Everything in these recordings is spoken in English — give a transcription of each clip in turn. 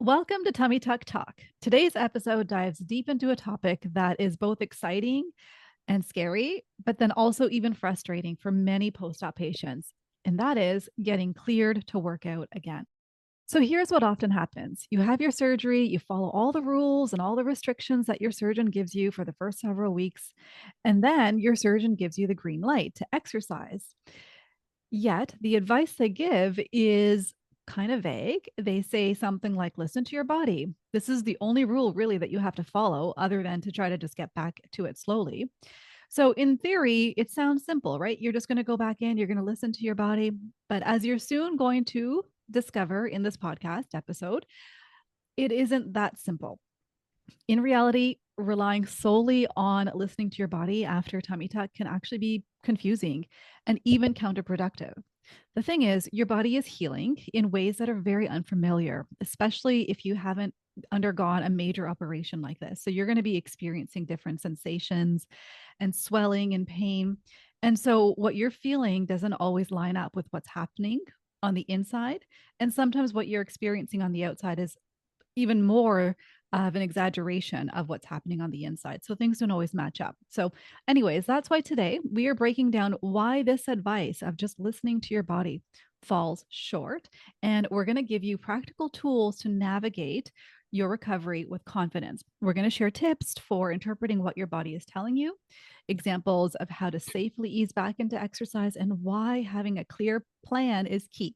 Welcome to Tummy Tuck Talk. Today's episode dives deep into a topic that is both exciting and scary, but then also even frustrating for many post-op patients, and that is getting cleared to work out again. So here's what often happens. You have your surgery, you follow all the rules and all the restrictions that your surgeon gives you for the first several weeks, and then your surgeon gives you the green light to exercise. Yet the advice they give is kind of vague. They say something like, listen to your body. This is the only rule really that you have to follow, other than to try to just get back to it slowly. So, in theory, it sounds simple, right? You're just going to go back in, you're going to listen to your body. But as you're soon going to discover in this podcast episode, it isn't that simple. In reality, relying solely on listening to your body after tummy tuck can actually be confusing and even counterproductive. The thing is, your body is healing in ways that are very unfamiliar, especially if you haven't undergone a major operation like this. So you're going to be experiencing different sensations and swelling and pain. And so what you're feeling doesn't always line up with what's happening on the inside. And sometimes what you're experiencing on the outside is even more of an exaggeration of what's happening on the inside. So things don't always match up. So, anyways, that's why today we are breaking down why this advice of just listening to your body falls short. And we're going to give you practical tools to navigate your recovery with confidence. We're going to share tips for interpreting what your body is telling you, examples of how to safely ease back into exercise, and why having a clear plan is key.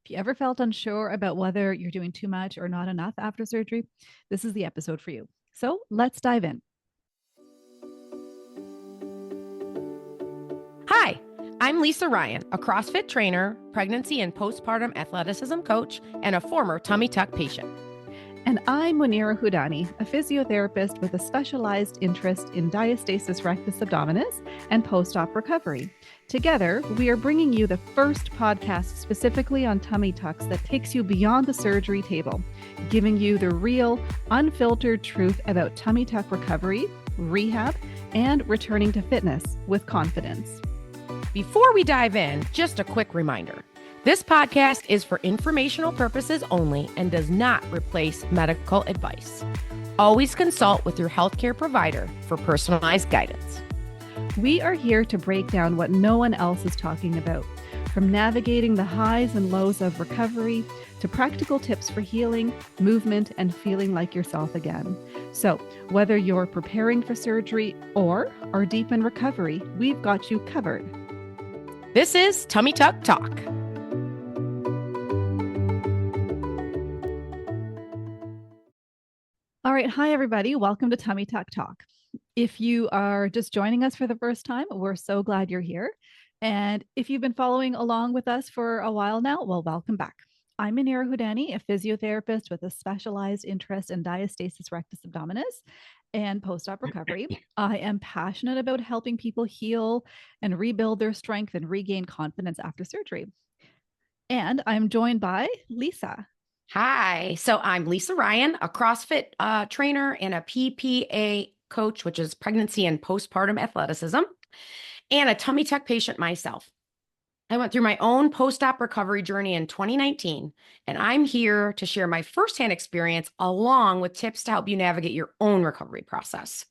If you ever felt unsure about whether you're doing too much or not enough after surgery, this is the episode for you. So let's dive in. Hi, I'm Lisa Ryan, a CrossFit trainer, pregnancy and postpartum athleticism coach, and a former tummy tuck patient. And I'm Munira Hudani, a physiotherapist with a specialized interest in diastasis rectus abdominis and post-op recovery. Together, we are bringing you the first podcast specifically on tummy tucks that takes you beyond the surgery table, giving you the real, unfiltered truth about tummy tuck recovery, rehab, and returning to fitness with confidence. Before we dive in, just a quick reminder. This podcast is for informational purposes only and does not replace medical advice. Always consult with your healthcare provider for personalized guidance. We are here to break down what no one else is talking about, from navigating the highs and lows of recovery to practical tips for healing, movement, and feeling like yourself again. So, whether you're preparing for surgery or are deep in recovery, we've got you covered. This is Tummy Tuck Talk. All right. Hi, everybody. Welcome to Tummy Tuck Talk. If you are just joining us for the first time, we're so glad you're here. And if you've been following along with us for a while now, well, welcome back. I'm Munira Hudani, a physiotherapist with a specialized interest in diastasis rectus abdominis and post-op recovery. I am passionate about helping people heal and rebuild their strength and regain confidence after surgery. And I'm joined by Lisa. Hi, so I'm Lisa Ryan, a CrossFit trainer and a PPA coach, which is pregnancy and postpartum athleticism, and a tummy tuck patient myself. I went through my own post-op recovery journey in 2019, and I'm here to share my firsthand experience along with tips to help you navigate your own recovery process.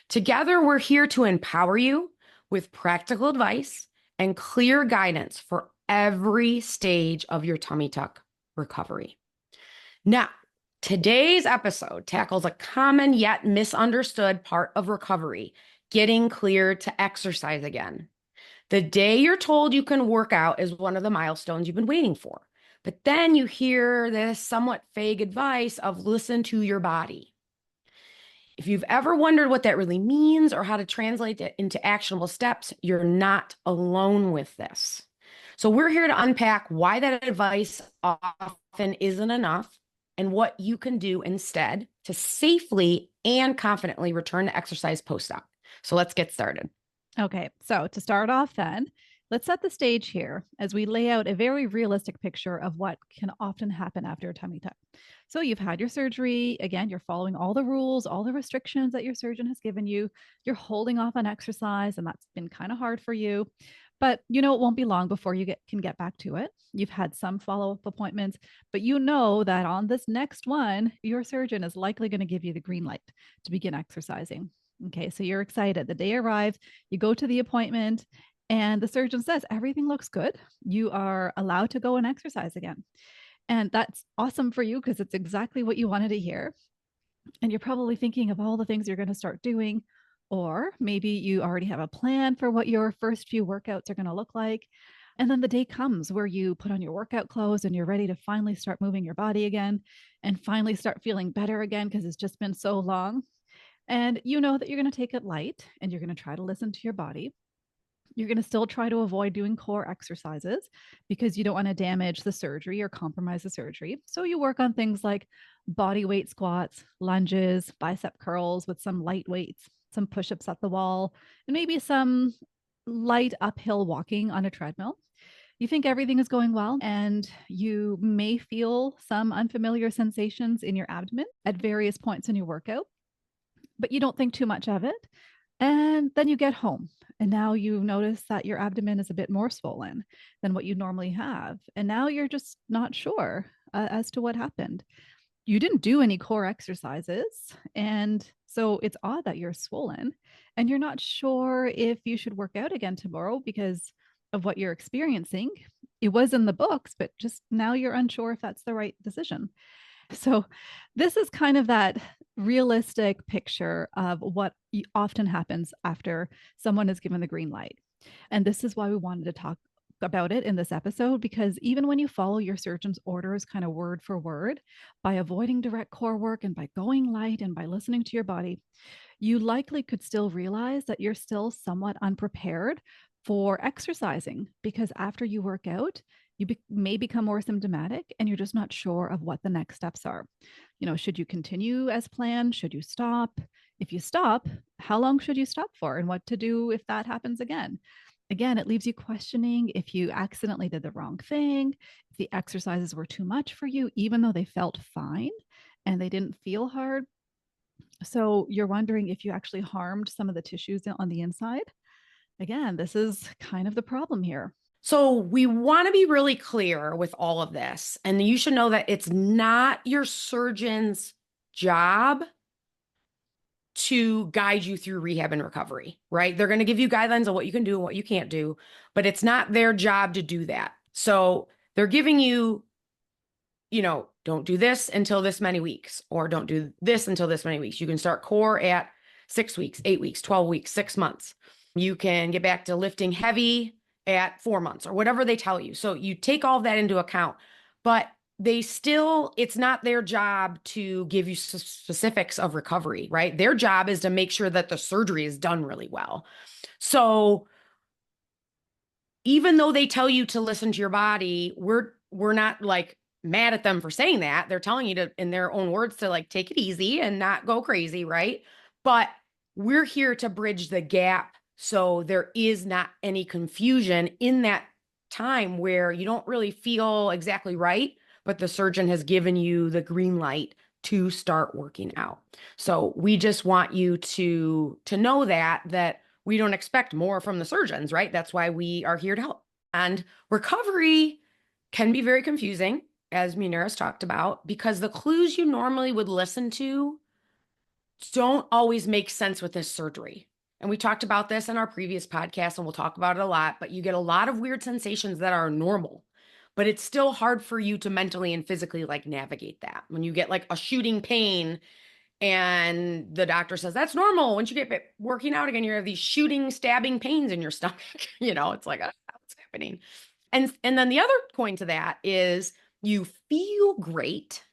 Together, we're here to empower you with practical advice and clear guidance for every stage of your tummy tuck recovery. Now, today's episode tackles a common yet misunderstood part of recovery, getting cleared to exercise again. The day you're told you can work out is one of the milestones you've been waiting for. But then you hear this somewhat vague advice of listen to your body. If you've ever wondered what that really means or how to translate it into actionable steps, you're not alone with this. So we're here to unpack why that advice often isn't enough and what you can do instead to safely and confidently return to exercise post-op. So let's get started. Okay, so to start off then, let's set the stage here as we lay out a very realistic picture of what can often happen after a tummy tuck. So you've had your surgery. Again, you're following all the rules, all the restrictions that your surgeon has given you. You're holding off on exercise, and that's been kind of hard for you. But it won't be long before you can get back to it. You've had some follow-up appointments, but you know that on this next one, your surgeon is likely going to give you the green light to begin exercising. Okay, so you're excited. The day arrives, you go to the appointment, and the surgeon says, everything looks good. You are allowed to go and exercise again. And that's awesome for you because it's exactly what you wanted to hear. And you're probably thinking of all the things you're going to start doing. Or maybe you already have a plan for what your first few workouts are going to look like. And then the day comes where you put on your workout clothes and you're ready to finally start moving your body again and finally start feeling better again because it's just been so long. And you know that you're going to take it light and you're going to try to listen to your body. You're going to still try to avoid doing core exercises because you don't want to damage the surgery or compromise the surgery. So you work on things like body weight squats, lunges, bicep curls with some light weights, some push ups at the wall, and maybe some light uphill walking on a treadmill. You think everything is going well, and you may feel some unfamiliar sensations in your abdomen at various points in your workout, but you don't think too much of it. And then you get home, and now you notice that your abdomen is a bit more swollen than what you normally have. And now you're just not sure as to what happened. You didn't do any core exercises. And so it's odd that you're swollen and you're not sure if you should work out again tomorrow because of what you're experiencing. It was in the books, but just now you're unsure if that's the right decision. So, this is kind of that realistic picture of what often happens after someone is given the green light. And this is why we wanted to talk about it in this episode, because even when you follow your surgeon's orders kind of word for word, by avoiding direct core work and by going light and by listening to your body, you likely could still realize that you're still somewhat unprepared for exercising because after you work out, you may become more symptomatic and you're just not sure of what the next steps are. Should you continue as planned? Should you stop? If you stop, how long should you stop for and what to do if that happens again? Again, it leaves you questioning if you accidentally did the wrong thing, if the exercises were too much for you, even though they felt fine and they didn't feel hard. So you're wondering if you actually harmed some of the tissues on the inside. Again, this is kind of the problem here. So we want to be really clear with all of this. And you should know that it's not your surgeon's job to guide you through rehab and recovery, right? They're going to give you guidelines on what you can do and what you can't do, but it's not their job to do that. So they're giving you, don't do this until this many weeks, or don't do this until this many weeks. You can start core at 6 weeks, 8 weeks, 12 weeks, 6 months. You can get back to lifting heavy at 4 months or whatever they tell you. So you take all that into account, but it's not their job to give you specifics of recovery, right? Their job is to make sure that the surgery is done really well. So even though they tell you to listen to your body, we're not like mad at them for saying that. They're telling you to, in their own words, to like take it easy and not go crazy, right? But we're here to bridge the gap so there is not any confusion in that time where you don't really feel exactly right, but the surgeon has given you the green light to start working out. So we just want you to know that we don't expect more from the surgeons, right? That's why we are here to help. And recovery can be very confusing, as Munira's talked about, because the clues you normally would listen to don't always make sense with this surgery. And we talked about this in our previous podcast, and we'll talk about it a lot, but you get a lot of weird sensations that are normal, but it's still hard for you to mentally and physically like navigate that. When you get like a shooting pain and the doctor says, that's normal. Once you get working out again, you have these shooting, stabbing pains in your stomach. It's like, what's happening? And then the other coin to that is you feel great.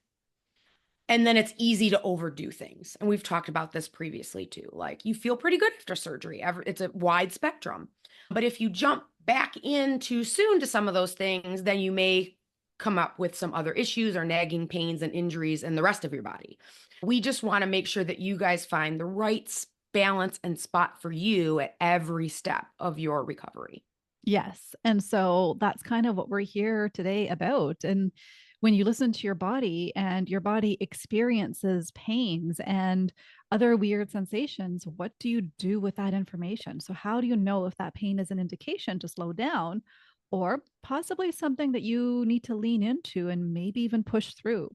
And then it's easy to overdo things. And we've talked about this previously too. Like you feel pretty good after surgery. It's a wide spectrum. But if you jump back in too soon to some of those things, then you may come up with some other issues or nagging pains and injuries in the rest of your body. We just want to make sure that you guys find the right balance and spot for you at every step of your recovery. Yes. And so that's kind of what we're here today about. And when you listen to your body and your body experiences pains and other weird sensations, what do you do with that information? So, how do you know if that pain is an indication to slow down or possibly something that you need to lean into and maybe even push through?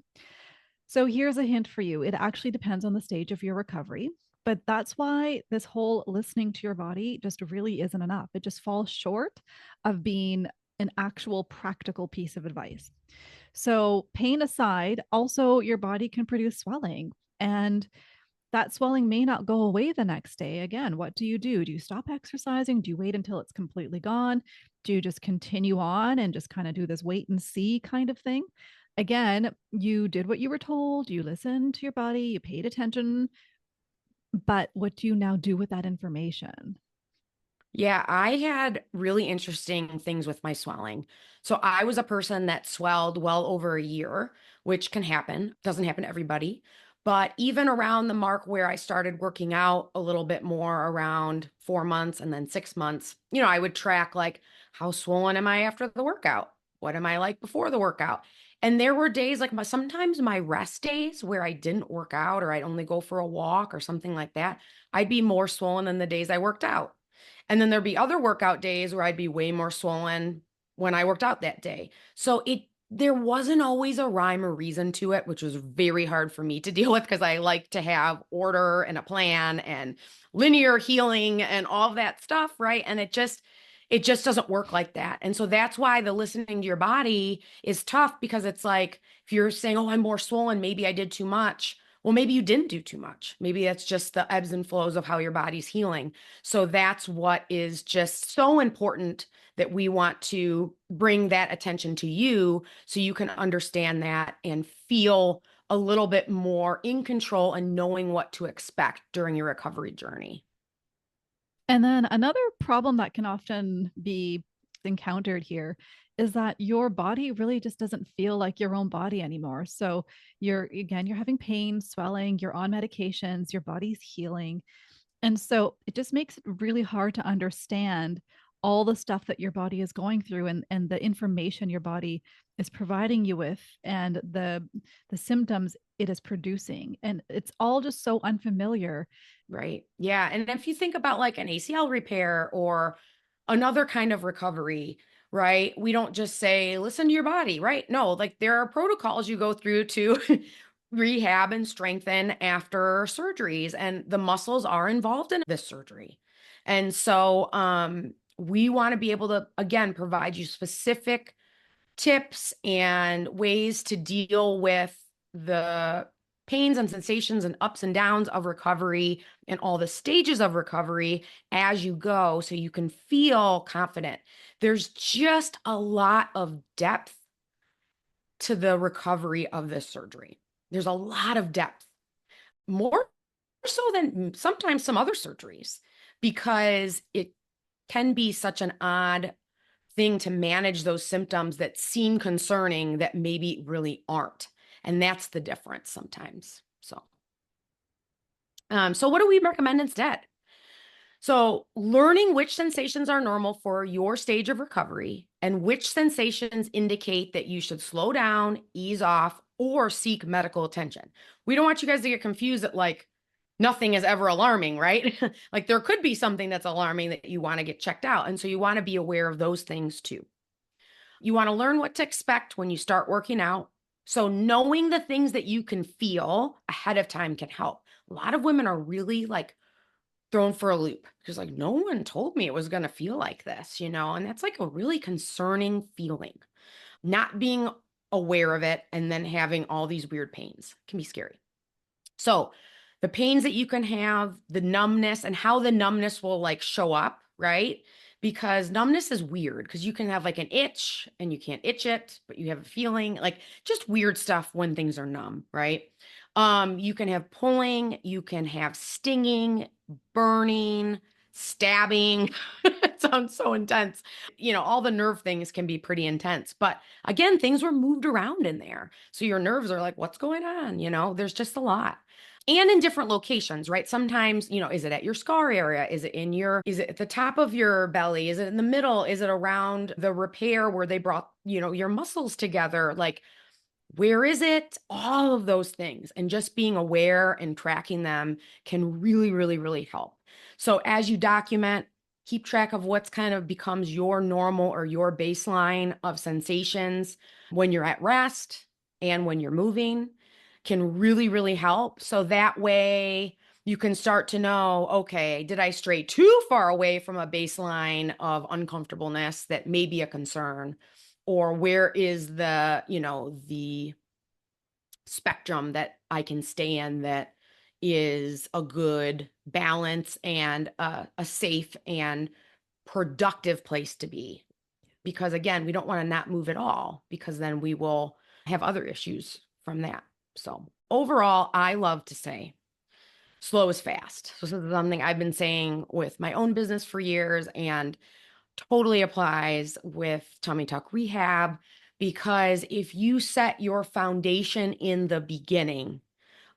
So, here's a hint for you, it actually depends on the stage of your recovery. But that's why this whole listening to your body just really isn't enough. It just falls short of being an actual practical piece of advice. So, pain aside, also your body can produce swelling. And that swelling may not go away the next day. Again, what do you do? Do you stop exercising? Do you wait until it's completely gone? Do you just continue on and just kind of do this wait and see kind of thing? Again, you did what you were told, you listened to your body, you paid attention, but what do you now do with that information? Yeah, I had really interesting things with my swelling. So I was a person that swelled well over a year, which can happen. Doesn't happen to everybody. But even around the mark where I started working out a little bit more around 4 months and then 6 months, I would track like how swollen am I after the workout? What am I like before the workout? And there were days like sometimes my rest days where I didn't work out or I'd only go for a walk or something like that. I'd be more swollen than the days I worked out. And then there'd be other workout days where I'd be way more swollen when I worked out that day. So there wasn't always a rhyme or reason to it, which was very hard for me to deal with because I like to have order and a plan and linear healing and all of that stuff, right? And it just doesn't work like that. And so that's why the listening to your body is tough because it's like if you're saying, "Oh, I'm more swollen, maybe I did too much." Well, maybe you didn't do too much. Maybe that's just the ebbs and flows of how your body's healing. So that's what is just so important that we want to bring that attention to you so you can understand that and feel a little bit more in control and knowing what to expect during your recovery journey. And then another problem that can often be encountered here is that your body really just doesn't feel like your own body anymore. So you're having pain, swelling, you're on medications, your body's healing. And so it just makes it really hard to understand all the stuff that your body is going through and the information your body is providing you with and the symptoms it is producing. And it's all just so unfamiliar. Right. Yeah. And if you think about like an ACL repair or another kind of recovery, right? We don't just say, listen to your body, right? No, like there are protocols you go through to rehab and strengthen after surgeries, and the muscles are involved in this surgery. And so we want to be able to, again, provide you specific tips and ways to deal with the pains and sensations and ups and downs of recovery and all the stages of recovery as you go so you can feel confident. There's just a lot of depth to the recovery of this surgery. There's a lot of depth, more so than sometimes some other surgeries, because it can be such an odd thing to manage those symptoms that seem concerning that maybe really aren't. And that's the difference sometimes. So what do we recommend instead? So, learning which sensations are normal for your stage of recovery and which sensations indicate that you should slow down, ease off, or seek medical attention. We don't want you guys to get confused that like nothing is ever alarming, right? Like there could be something that's alarming that you want to get checked out. And so you want to be aware of those things too. You want to learn what to expect when you start working out. So, knowing the things that you can feel ahead of time can help. A lot of women are really like thrown for a loop because like no one told me it was going to feel like this, and that's like a really concerning feeling. Not being aware of it and then having all these weird pains can be scary. So, the pains that you can have, the numbness and how the numbness will like show up, right? Because numbness is weird because you can have like an itch and you can't itch it, but you have a feeling like just weird stuff when things are numb, right? You can have pulling, you can have stinging, burning, stabbing. It sounds so intense. All the nerve things can be pretty intense, but again, things were moved around in there. So your nerves are like, what's going on? There's just a lot and in different locations, right? Sometimes, is it at your scar area? Is it at the top of your belly? Is it in the middle? Is it around the repair where they brought, your muscles together? Like Where is it? All of those things. And just being aware and tracking them can really, really, really help. So as you document, keep track of what's kind of becomes your normal or your baseline of sensations when you're at rest and when you're moving can really, really help. So that way you can start to know, okay, did I stray too far away from a baseline of uncomfortableness that may be a concern? Or where is the spectrum that I can stay in that is a good balance and a safe and productive place to be. Because again, we don't want to not move at all because then we will have other issues from that. So overall, I love to say slow is fast. So this is something I've been saying with my own business for years and totally applies with tummy tuck rehab, because if you set your foundation in the beginning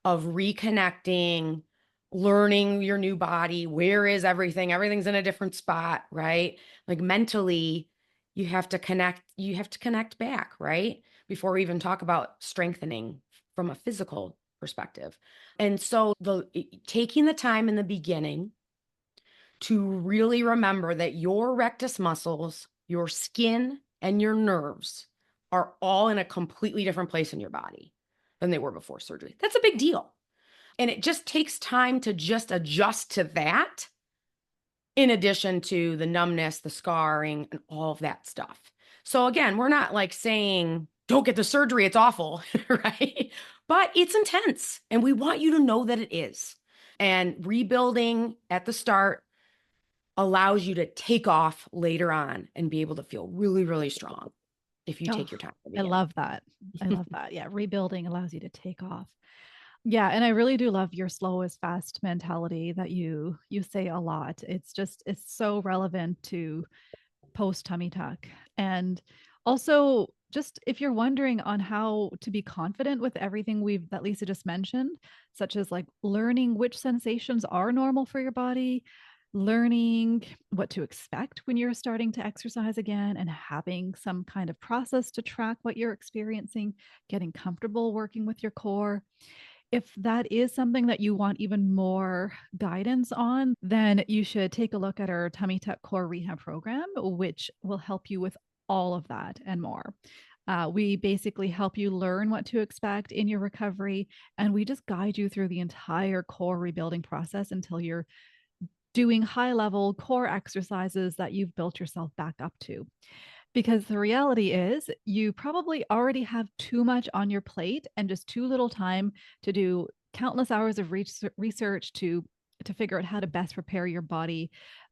of reconnecting, learning your new body, where is everything? Everything's in a different spot, right? Like mentally, you have to connect back, right? Before we even talk about strengthening from a physical perspective. And so taking the time in the beginning to really remember that your rectus muscles, your skin, and your nerves are all in a completely different place in your body than they were before surgery. That's a big deal. And it just takes time to just adjust to that, in addition to the numbness, the scarring, and all of that stuff. So again, we're not like saying, don't get the surgery, it's awful, right? But it's intense. And we want you to know that it is. And rebuilding at the start allows you to take off later on and be able to feel really, really strong if you Oh, take your time at the I beginning. love that. I love that. Yeah. Rebuilding allows you to take off. Yeah, and I really do love your slow is fast mentality that you say a lot. It's so relevant to post tummy tuck. And also just if you're wondering on how to be confident with everything we've that Lisa just mentioned, such as like learning which sensations are normal for your body, learning what to expect when you're starting to exercise again and having some kind of process to track what you're experiencing, getting comfortable working with your core. If that is something that you want even more guidance on, then you should take a look at our Tummy Tuck Core Rehab program, which will help you with all of that and more. We basically help you learn what to expect in your recovery, and we just guide you through the entire core rebuilding process until you're doing high level core exercises that you've built yourself back up to. Because the reality is, you probably already have too much on your plate and just too little time to do countless hours of research to figure out how to best prepare your body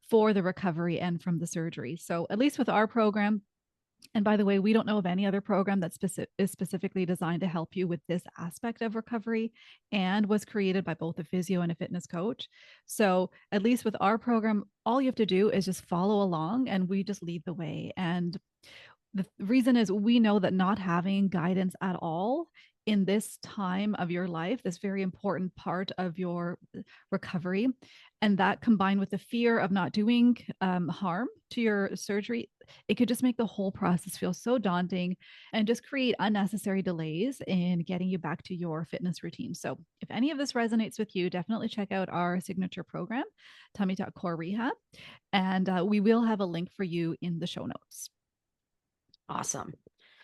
for the recovery and from the surgery. So, at least with our program, and by the way, we don't know of any other program that is specifically designed to help you with this aspect of recovery and was created by both a physio and a fitness coach. So, at least with our program, all you have to do is just follow along and we just lead the way. And the reason is we know that not having guidance at all in this time of your life, this very important part of your recovery, and that combined with the fear of not doing harm to your surgery, it could just make the whole process feel so daunting and just create unnecessary delays in getting you back to your fitness routine. So, if any of this resonates with you, definitely check out our signature program, Tummy Tuck Core Rehab, and we will have a link for you in the show notes. Awesome.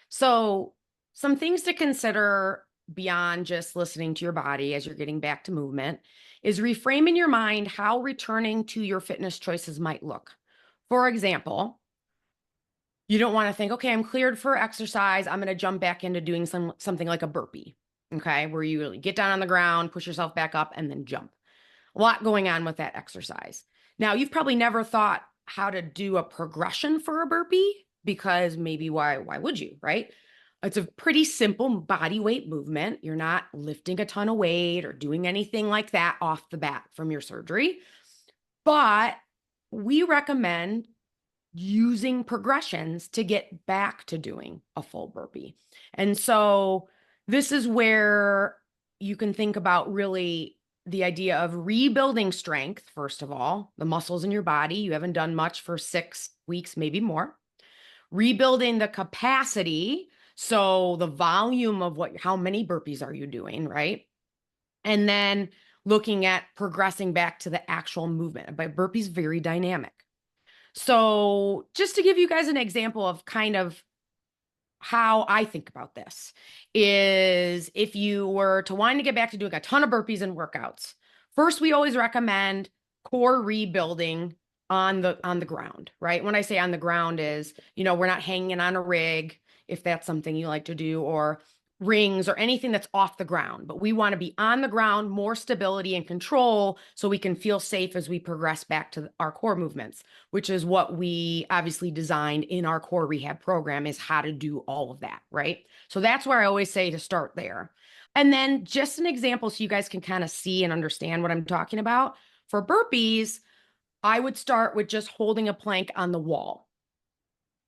So, some things to consider beyond just listening to your body as you're getting back to movement is reframe in your mind how returning to your fitness choices might look. For example, you don't want to think, okay, I'm cleared for exercise. I'm going to jump back into doing something like a burpee, okay, where you really get down on the ground, push yourself back up, and then jump. A lot going on with that exercise. Now, you've probably never thought how to do a progression for a burpee because maybe why would you, right? It's a pretty simple body weight movement. You're not lifting a ton of weight or doing anything like that off the bat from your surgery. But we recommend using progressions to get back to doing a full burpee. And so this is where you can think about really the idea of rebuilding strength, first of all, the muscles in your body. You haven't done much for 6 weeks, maybe more. Rebuilding the capacity So the volume of how many burpees are you doing, right? And then looking at progressing back to the actual movement. But burpees very dynamic. So just to give you guys an example of kind of how I think about this is if you were to want to get back to doing a ton of burpees and workouts, first we always recommend core rebuilding on the ground, right? When I say on the ground is, we're not hanging on a rig if that's something you like to do, or rings or anything that's off the ground, but we want to be on the ground, more stability and control so we can feel safe as we progress back to our core movements, which is what we obviously designed in our core rehab program, is how to do all of that, right? So that's where I always say to start there. And then just an example so you guys can kind of see and understand what I'm talking about. For burpees, I would start with just holding a plank on the wall,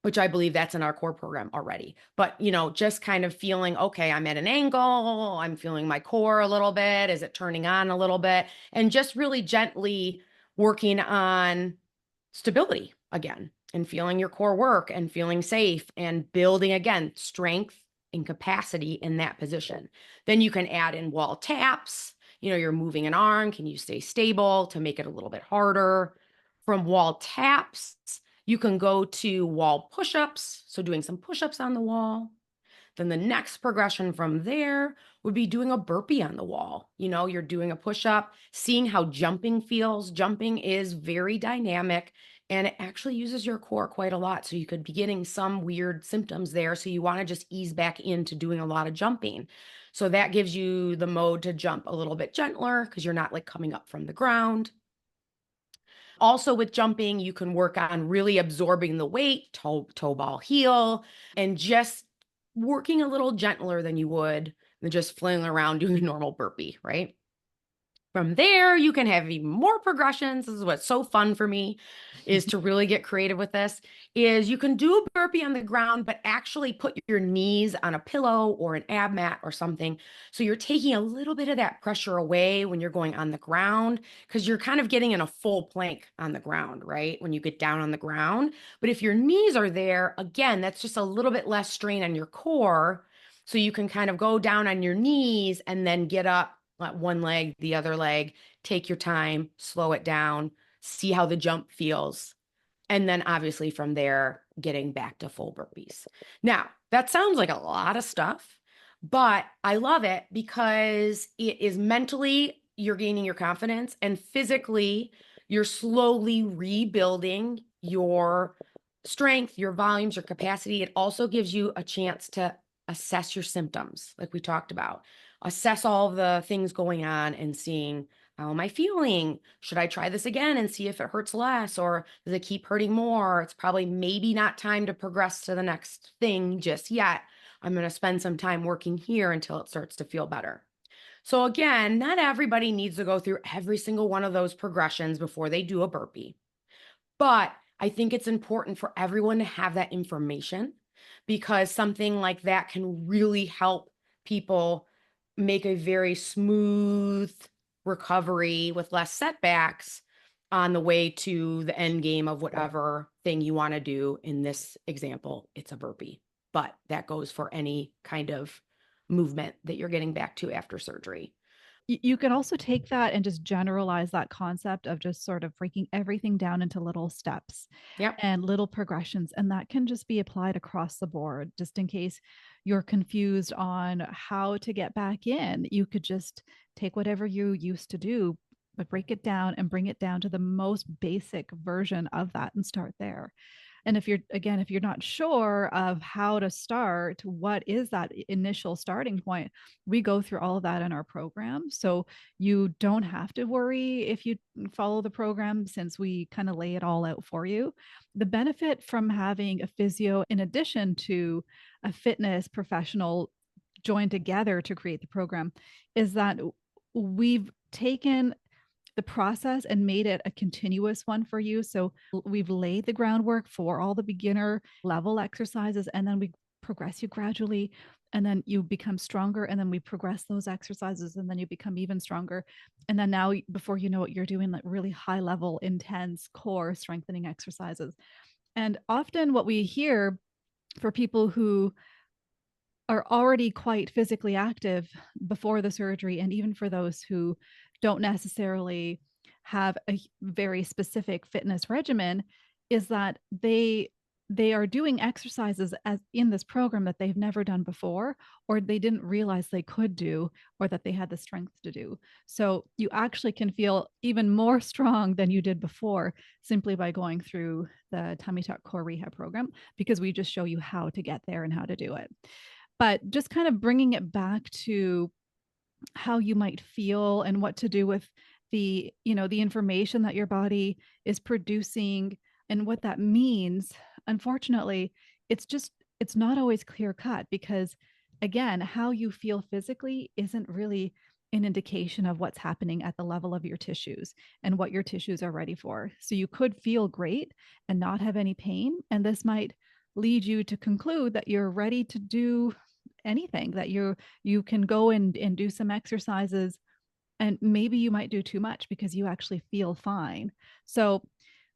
which I believe that's in our core program already. But, just kind of feeling, okay, I'm at an angle, I'm feeling my core a little bit. Is it turning on a little bit? And just really gently working on stability again and feeling your core work and feeling safe and building again strength and capacity in that position. Then you can add in wall taps. You're moving an arm. Can you stay stable to make it a little bit harder? From wall taps, you can go to wall push-ups. So doing some push-ups on the wall. Then the next progression from there would be doing a burpee on the wall. You're doing a push-up, seeing how jumping feels. Jumping is very dynamic and it actually uses your core quite a lot. So you could be getting some weird symptoms there. So you want to just ease back into doing a lot of jumping. So that gives you the mode to jump a little bit gentler because you're not like coming up from the ground. Also with jumping, you can work on really absorbing the weight, toe ball heel, and just working a little gentler than you would than just flailing around doing a normal burpee, right? From there, you can have even more progressions. This is what's so fun for me, is to really get creative with this, is you can do a burpee on the ground, but actually put your knees on a pillow or an ab mat or something. So you're taking a little bit of that pressure away when you're going on the ground, because you're kind of getting in a full plank on the ground, right? When you get down on the ground. But if your knees are there, again, that's just a little bit less strain on your core. So you can kind of go down on your knees and then get up one leg, the other leg, take your time, slow it down, see how the jump feels. And then obviously from there, getting back to full burpees. Now, that sounds like a lot of stuff, but I love it because it is mentally, you're gaining your confidence, and physically, you're slowly rebuilding your strength, your volumes, your capacity. It also gives you a chance to assess your symptoms, like we talked about. Assess all the things going on and seeing, how am I feeling? Should I try this again and see if it hurts less, or does it keep hurting more? It's probably maybe not time to progress to the next thing just yet. I'm going to spend some time working here until it starts to feel better. So again, not everybody needs to go through every single one of those progressions before they do a burpee. But I think it's important for everyone to have that information, because something like that can really help people make a very smooth recovery with less setbacks on the way to the end game of whatever thing you want to do. In this example, it's a burpee, but that goes for any kind of movement that you're getting back to after surgery. You can also take that and just generalize that concept of just sort of breaking everything down into little steps Yep. and little progressions. And that can just be applied across the board, just in case you're confused on how to get back in. You could just take whatever you used to do, but break it down and bring it down to the most basic version of that and start there. And if you're not sure of how to start, what is that initial starting point? We go through all of that in our program. So you don't have to worry if you follow the program, since we kind of lay it all out for you. The benefit from having a physio, in addition to a fitness professional joined together to create the program, is that we've taken the process and made it a continuous one for you. So we've laid the groundwork for all the beginner level exercises, and then we progress you gradually, and then you become stronger, and then we progress those exercises, and then you become even stronger. And then now, before you know it, you're doing like really high level, intense core strengthening exercises. And often what we hear for people who are already quite physically active before the surgery, and even for those who don't necessarily have a very specific fitness regimen, is that they are doing exercises as in this program that they've never done before, or they didn't realize they could do, or that they had the strength to do. So you actually can feel even more strong than you did before simply by going through the Tummy Tuck Core Rehab program, because we just show you how to get there and how to do it. But just kind of bringing it back to how you might feel and what to do with the information that your body is producing and what that means. Unfortunately, it's not always clear cut, because again, how you feel physically isn't really an indication of what's happening at the level of your tissues and what your tissues are ready for. So you could feel great and not have any pain, and this might lead you to conclude that you're ready to do anything, that you can go and do some exercises, and maybe you might do too much because you actually feel fine. So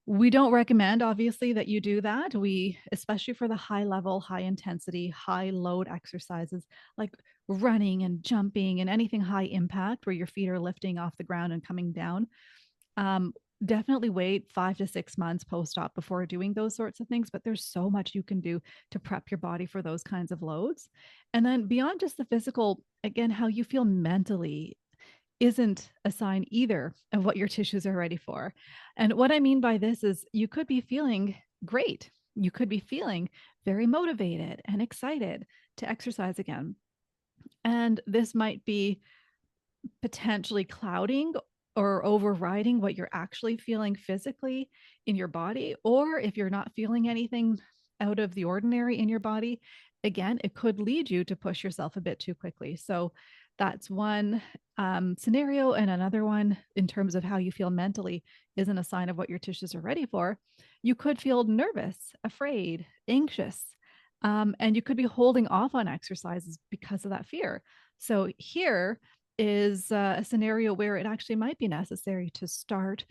we don't recommend, obviously, that you do that. We, especially for the high level, high intensity, high load exercises like running and jumping and anything high impact where your feet are lifting off the ground and coming down, um, definitely wait 5 to 6 months post-op before doing those sorts of things. But there's so much you can do to prep your body for those kinds of loads. And then beyond just the physical, again, how you feel mentally isn't a sign either of what your tissues are ready for. And what I mean by this is you could be feeling great. You could be feeling very motivated and excited to exercise again. And this might be potentially clouding or overriding what you're actually feeling physically in your body. Or if you're not feeling anything out of the ordinary in your body, again, it could lead you to push yourself a bit too quickly. So that's one scenario. And another one, in terms of how you feel mentally, isn't a sign of what your tissues are ready for. You could feel nervous, afraid, anxious, and you could be holding off on exercises because of that fear. So here is a scenario where it actually might be necessary to start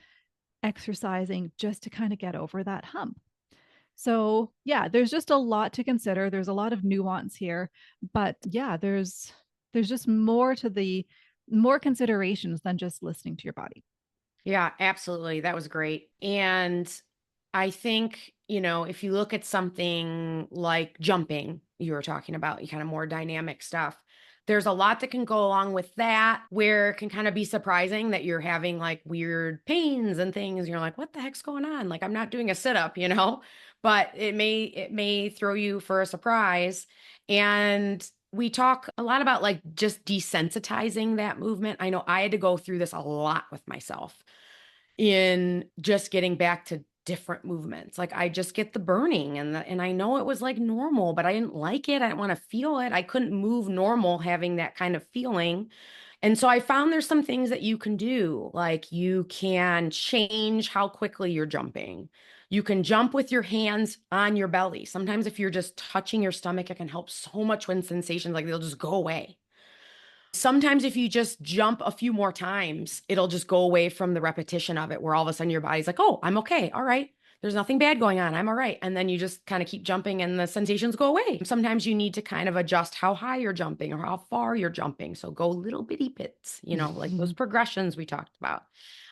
exercising just to kind of get over that hump. So, yeah, there's just a lot to consider. There's a lot of nuance here, but yeah, there's just more considerations than just listening to your body. Yeah, absolutely. That was great. And I think, if you look at something like jumping, you were talking about, you kind of more dynamic stuff. There's a lot that can go along with that, where it can kind of be surprising that you're having like weird pains and things. You're like, what the heck's going on? Like, I'm not doing a sit-up, but it may throw you for a surprise. And we talk a lot about like just desensitizing that movement. I know I had to go through this a lot with myself in just getting back to different movements. Like I just get the burning, and I know it was like normal, but I didn't like it. I didn't want to feel it. I couldn't move normal having that kind of feeling. And so I found there's some things that you can do. Like you can change how quickly you're jumping. You can jump with your hands on your belly. Sometimes if you're just touching your stomach, it can help so much when sensations like they'll just go away. Sometimes if you just jump a few more times, it'll just go away from the repetition of it, where all of a sudden your body's like, oh, I'm okay. All right. There's nothing bad going on. I'm all right. And then you just kind of keep jumping and the sensations go away. Sometimes you need to kind of adjust how high you're jumping or how far you're jumping. So go little bitty bits, like those progressions we talked about.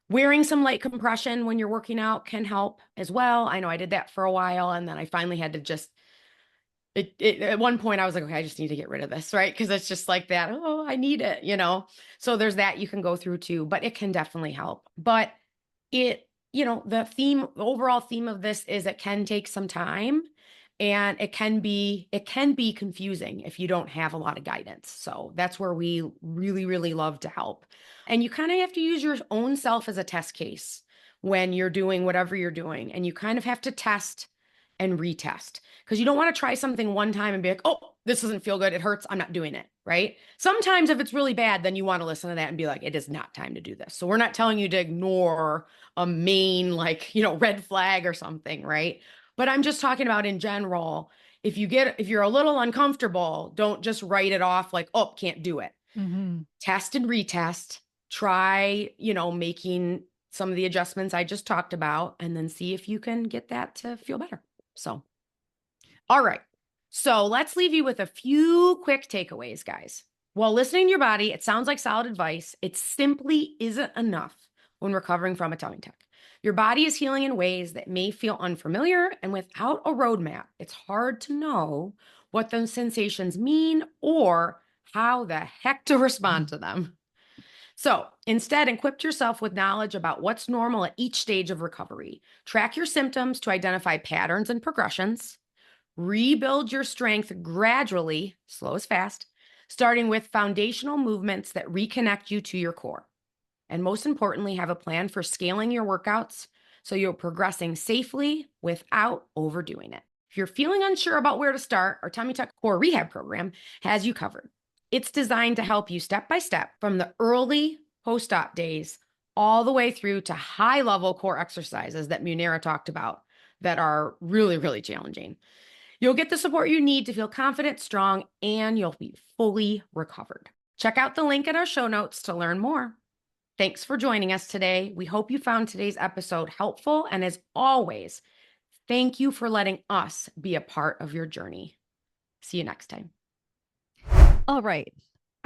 Wearing some light compression when you're working out can help as well. I know I did that for a while, and then I finally had to just at one point I was like, okay, I just need to get rid of this, right? Because it's just like that. Oh, I need it. So there's that you can go through too, but it can definitely help. But the overall theme of this is it can take some time, and it can be confusing if you don't have a lot of guidance. So that's where we really, really love to help. And you kind of have to use your own self as a test case when you're doing whatever you're doing, and you kind of have to test and retest, because you don't want to try something one time and be like, oh, this doesn't feel good. It hurts. I'm not doing it. Right. Sometimes if it's really bad, then you want to listen to that and be like, it is not time to do this. So we're not telling you to ignore a main, like, red flag or something. Right. But I'm just talking about in general, if you're a little uncomfortable, don't just write it off like, oh, can't do it. Mm-hmm. Test and retest, try, making some of the adjustments I just talked about, and then see if you can get that to feel better. So, all right. So let's leave you with a few quick takeaways, guys. While listening to your body, it sounds like solid advice. It simply isn't enough when recovering from a tummy tuck. Your body is healing in ways that may feel unfamiliar, and without a roadmap, it's hard to know what those sensations mean or how the heck to respond to them. So instead, equip yourself with knowledge about what's normal at each stage of recovery. Track your symptoms to identify patterns and progressions. Rebuild your strength gradually, slow is fast, starting with foundational movements that reconnect you to your core. And most importantly, have a plan for scaling your workouts so you're progressing safely without overdoing it. If you're feeling unsure about where to start, our Tummy Tuck Core Rehab program has you covered. It's designed to help you step by step from the early post-op days all the way through to high-level core exercises that Munira talked about that are really, really challenging. You'll get the support you need to feel confident, strong, and you'll be fully recovered. Check out the link in our show notes to learn more. Thanks for joining us today. We hope you found today's episode helpful. And as always, thank you for letting us be a part of your journey. See you next time. All right.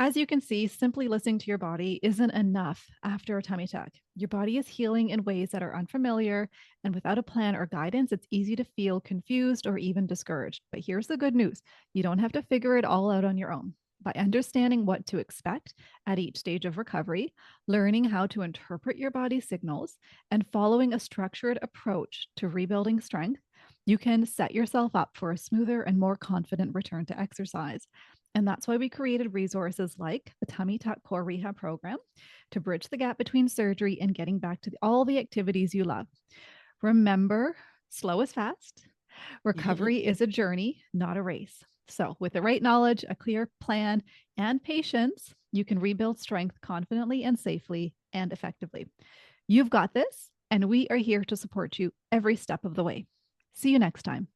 As you can see, simply listening to your body isn't enough after a tummy tuck. Your body is healing in ways that are unfamiliar, and without a plan or guidance, it's easy to feel confused or even discouraged. But here's the good news. You don't have to figure it all out on your own. By understanding what to expect at each stage of recovery, learning how to interpret your body's signals, and following a structured approach to rebuilding strength, you can set yourself up for a smoother and more confident return to exercise. And that's why we created resources like the Tummy Tuck Core Rehab Program to bridge the gap between surgery and getting back to all the activities you love. Remember, slow is fast. Recovery is a journey, not a race. So, with the right knowledge, a clear plan, and patience, you can rebuild strength confidently and safely and effectively. You've got this, and we are here to support you every step of the way. See you next time.